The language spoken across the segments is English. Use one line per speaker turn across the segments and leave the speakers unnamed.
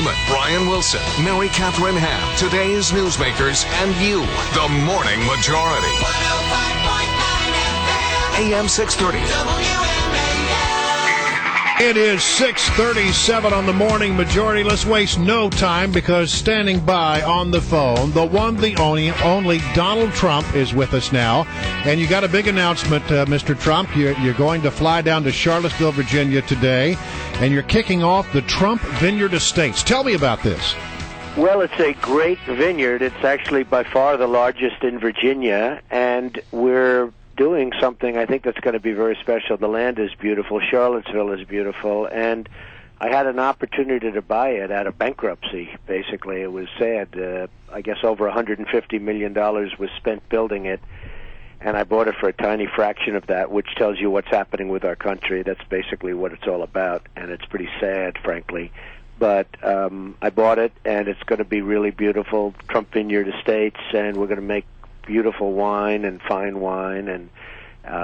Goldman, Brian Wilson, Mary Catherine Ham, today's newsmakers, and you, the Morning Majority. 105.9 FM, AM 630.
It is 6:37 on the Morning Majority. Let's waste no time because standing by on the phone, the one, the only Donald Trump is with us now. And you got a big announcement, Mr. Trump. You're going to fly down to Charlottesville, Virginia today, and you're kicking off the Trump Vineyard Estates. Tell me about this.
Well, it's a great vineyard. It's actually by far the largest in Virginia, and we're doing something I think that's going to be very special. The land is beautiful. Charlottesville is beautiful. And I had an opportunity to buy it out of bankruptcy, basically. It was sad. I guess over $150 million was spent building it. And I bought it for a tiny fraction of that, which tells you what's happening with our country. That's basically what it's all about. And it's pretty sad, frankly. But I bought it, and it's going to be really beautiful. Trump Vineyard Estates, and we're going to make beautiful wine and fine wine and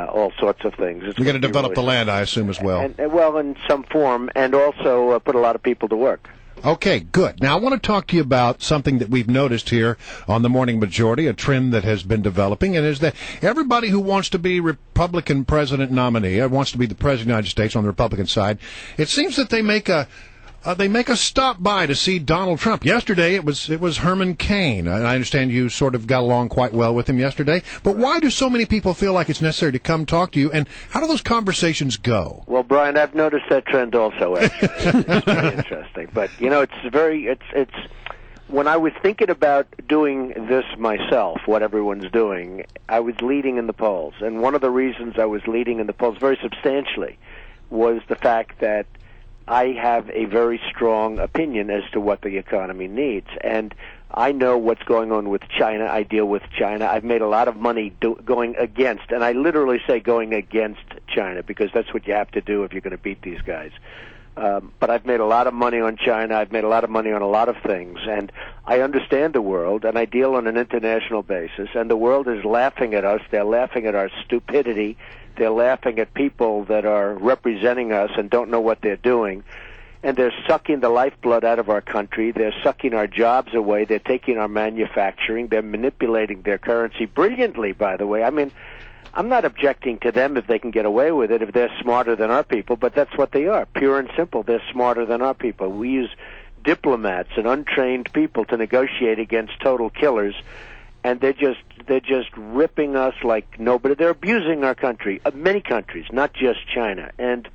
all sorts of things.
You're going to develop
really
the land, I assume, as well.
Well, in some form, and also put a lot of people to work.
Okay, good. Now, I want to talk to you about something that we've noticed here on the Morning Majority, a trend that has been developing, and is that everybody who wants to be Republican president nominee, or wants to be the president of the United States on the Republican side, it seems that they make a stop by to see Donald Trump. Yesterday, it was Herman Cain. And I understand you sort of got along quite well with him yesterday. But why do so many people feel like it's necessary to come talk to you? And how do those conversations go?
Well, Brian, I've noticed that trend also, actually. It's very interesting. But, it's when I was thinking about doing this myself, what everyone's doing, I was leading in the polls. And one of the reasons I was leading in the polls very substantially was the fact that I have a very strong opinion as to what the economy needs. And I know what's going on with China. I deal with China. I've made a lot of money going against, and I literally say going against China, because that's what you have to do if you're going to beat these guys. But I've made a lot of money on China. I've made a lot of money on a lot of things. And I understand the world, and I deal on an international basis. And the world is laughing at us. They're laughing at our stupidity. They're laughing at people that are representing us and don't know what they're doing. And they're sucking the lifeblood out of our country. They're sucking our jobs away. They're taking our manufacturing. They're manipulating their currency brilliantly, by the way. I mean, I'm not objecting to them if they can get away with it, if they're smarter than our people, but that's what they are, pure and simple. They're smarter than our people. We use diplomats and untrained people to negotiate against total killers, and they're just ripping us like nobody. They're abusing our country, many countries, not just China, and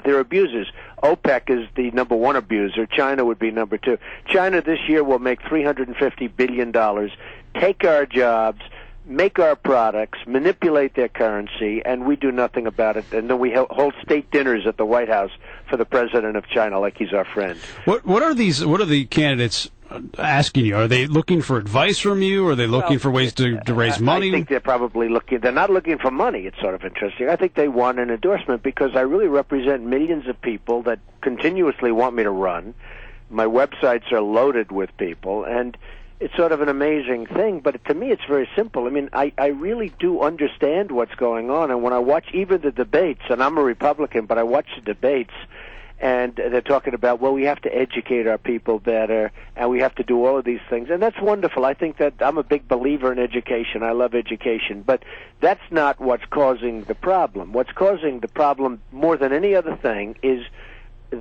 they're abusers. OPEC is the number one abuser. China would be number two. China this year will make $350 billion, take our jobs, make our products, manipulate their currency, and we do nothing about it. And then we hold state dinners at the White House for the president of China like he's our friend.
What are the candidates asking you? Are they looking for advice from you? Are they looking for ways to raise money?
I think they're probably looking. They're not looking for money. It's sort of interesting. I think they want an endorsement because I really represent millions of people that continuously want me to run. My websites are loaded with people, and it's sort of an amazing thing, but to me it's very simple. I mean, I really do understand what's going on, and when I watch even the debates, and I'm a Republican, but I watch the debates, and they're talking about, well, we have to educate our people better, and we have to do all of these things, and that's wonderful. I think that I'm a big believer in education. I love education, but that's not what's causing the problem. What's causing the problem more than any other thing is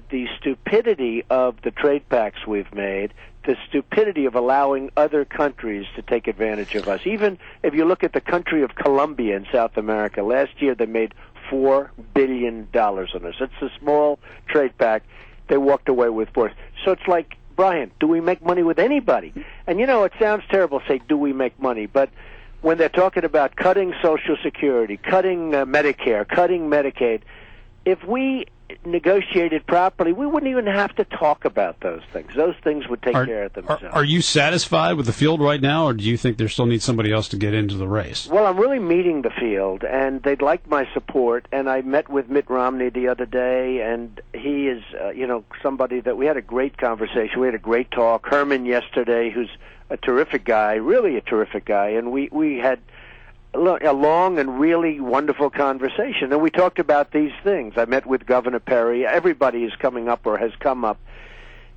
the stupidity of the trade pacts we've made, the stupidity of allowing other countries to take advantage of us. Even if you look at the country of Colombia in South America, last year they made $4 billion on us. It's a small trade pact. They walked away with $4. So it's like, Brian, do we make money with anybody? And it sounds terrible to say, do we make money? But when they're talking about cutting Social Security, cutting Medicare, cutting Medicaid, if we negotiated properly, we wouldn't even have to talk about those things. Those things would take care of themselves.
Are you satisfied with the field right now, or do you think there still needs somebody else to get into the race?
Well, I'm really meeting the field, and they'd like my support, and I met with Mitt Romney the other day, and he is, somebody that we had a great conversation. We had a great talk. Herman yesterday, who's a terrific guy, really a terrific guy, and we had a long and really wonderful conversation, and we talked about these things. I met with Governor Perry. Everybody is coming up or has come up,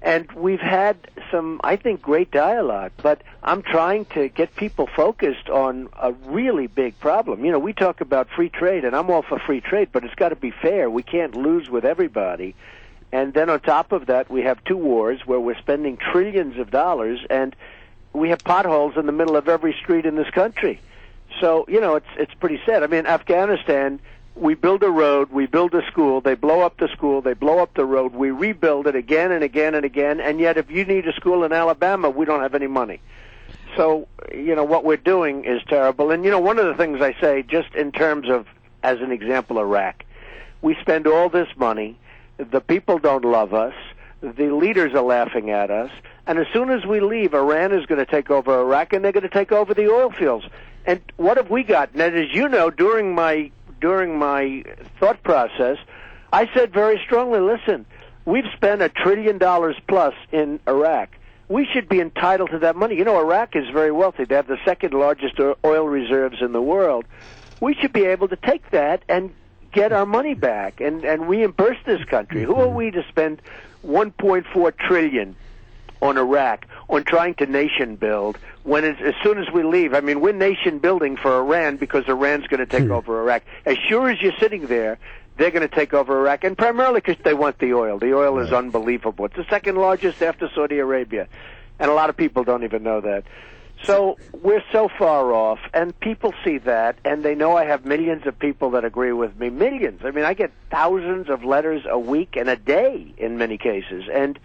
And we've had some, I think, great dialogue, but I'm trying to get people focused on a really big problem. You know, we talk about free trade, and I'm all for free trade, but it's got to be fair. We can't lose with everybody. And then on top of that, we have two wars where we're spending trillions of dollars, and we have potholes in the middle of every street in this country. So, you know, it's pretty sad. I mean, Afghanistan, we build a road, we build a school, they blow up the school, they blow up the road, we rebuild it again and again and again, and yet if you need a school in Alabama, we don't have any money. So, you know, what we're doing is terrible. And, you know, one of the things I say, just in terms of, as an example, Iraq, we spend all this money, the people don't love us, the leaders are laughing at us, and as soon as we leave, Iran is going to take over Iraq, and they're going to take over the oil fields. And what have we gotten? And as you know, during my thought process, I said very strongly, listen, we've spent $1 trillion plus in Iraq. We should be entitled to that money. You know, Iraq is very wealthy. They have the second largest oil reserves in the world. We should be able to take that and get our money back and reimburse this country. Who are we to spend $1.4 trillion on Iraq, on trying to nation build, when as soon as we leave, I mean, we're nation building for Iran because Iran's going to take over Iraq. As sure as you're sitting there, they're going to take over Iraq, and primarily because they want the oil. The oil is unbelievable. It's the second largest after Saudi Arabia, and a lot of people don't even know that. So we're so far off, and people see that, and they know I have millions of people that agree with me. Millions. I mean, I get thousands of letters a week and a day in many cases, and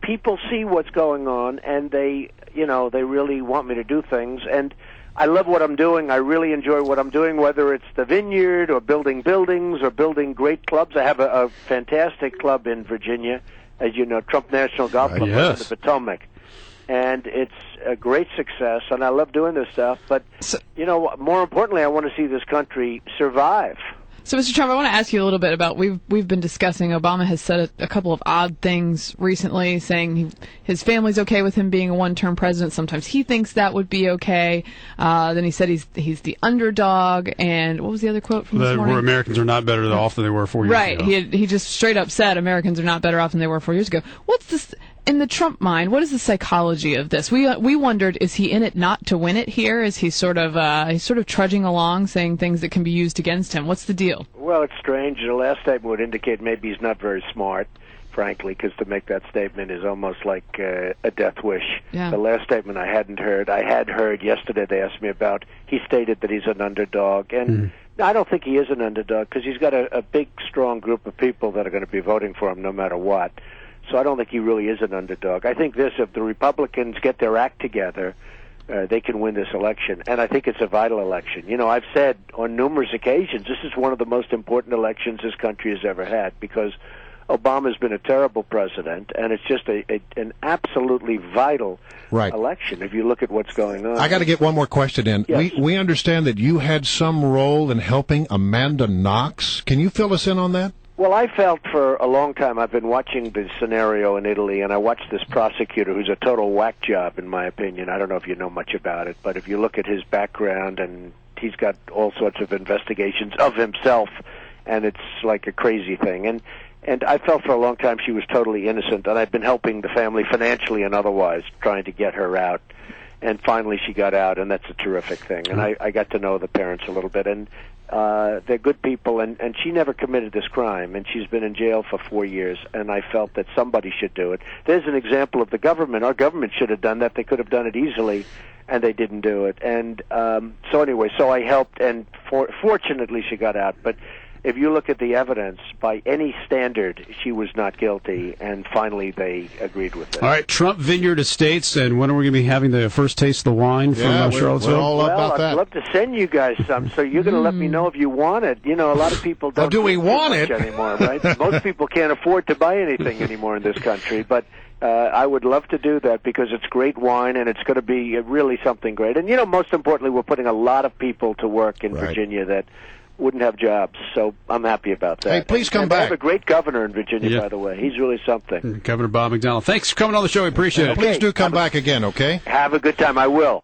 people see what's going on, and they really want me to do things. And I love what I'm doing. I really enjoy what I'm doing, whether it's the vineyard or building buildings or building great clubs. I have a fantastic club in Virginia, as you know, Trump National Golf Club in the Potomac. And it's a great success, and I love doing this stuff. But, you know, more importantly, I want to see this country survive.
So, Mr. Trump, I want to ask you a little bit about, we've been discussing, Obama has said a couple of odd things recently, saying his family's okay with him being a one-term president. Sometimes he thinks that would be okay. Then he said he's the underdog. And what was the other quote from this morning?
Where Americans are not better off than they were 4 years ago.
Right. He just straight up said Americans are not better off than they were 4 years ago. What's this? In the Trump mind, what is the psychology of this? We wondered, is he in it not to win it here? Is he sort of trudging along, saying things that can be used against him? What's the deal?
Well, it's strange. The last statement would indicate maybe he's not very smart, frankly, because to make that statement is almost like a death wish.
Yeah.
The last statement I hadn't heard. I had heard yesterday. They asked me about. He stated that he's an underdog, and I don't think he is an underdog because he's got a big, strong group of people that are going to be voting for him no matter what. So I don't think he really is an underdog. I think if the Republicans get their act together, they can win this election. And I think it's a vital election. You know, I've said on numerous occasions, this is one of the most important elections this country has ever had because Obama's been a terrible president, and it's just an absolutely vital election if you look at what's going on.
I got to get one more question in.
Yes.
We understand that you had some role in helping Amanda Knox. Can you fill us in on that?
Well, I felt for a long time, I've been watching the scenario in Italy, and I watched this prosecutor who's a total whack job, in my opinion. I don't know if you know much about it, but if you look at his background, and he's got all sorts of investigations of himself, and it's like a crazy thing. And I felt for a long time she was totally innocent, and I've been helping the family financially and otherwise, trying to get her out. And finally she got out, and that's a terrific thing. And I got to know the parents a little bit, and they're good people, and she never committed this crime, and she's been in jail for 4 years, and I felt that somebody should do it. There's an example of the government. Our government should have done that. They could have done it easily, and they didn't do it. And so I helped, and fortunately she got out. But if you look at the evidence, by any standard, she was not guilty, and finally they agreed with it.
All right, Trump Vineyard Estates, and when are we going to be having the first taste of the wine from Charlottesville?
We're all about that.
I'd love to send you guys some, so you're going to let me know if you want it. You know, a lot of people don't
do we want it
anymore, right? Most people can't afford to buy anything anymore in this country, but I would love to do that because it's great wine, and it's going to be really something great. And, you know, most importantly, we're putting a lot of people to work in Virginia that wouldn't have jobs, so I'm happy about that.
Hey, please come back.
I have a great governor in Virginia, by the way. He's really something.
Governor Bob McDonnell. Thanks for coming on the show. We appreciate it.
Please do come back again, okay?
Have a good time. I will.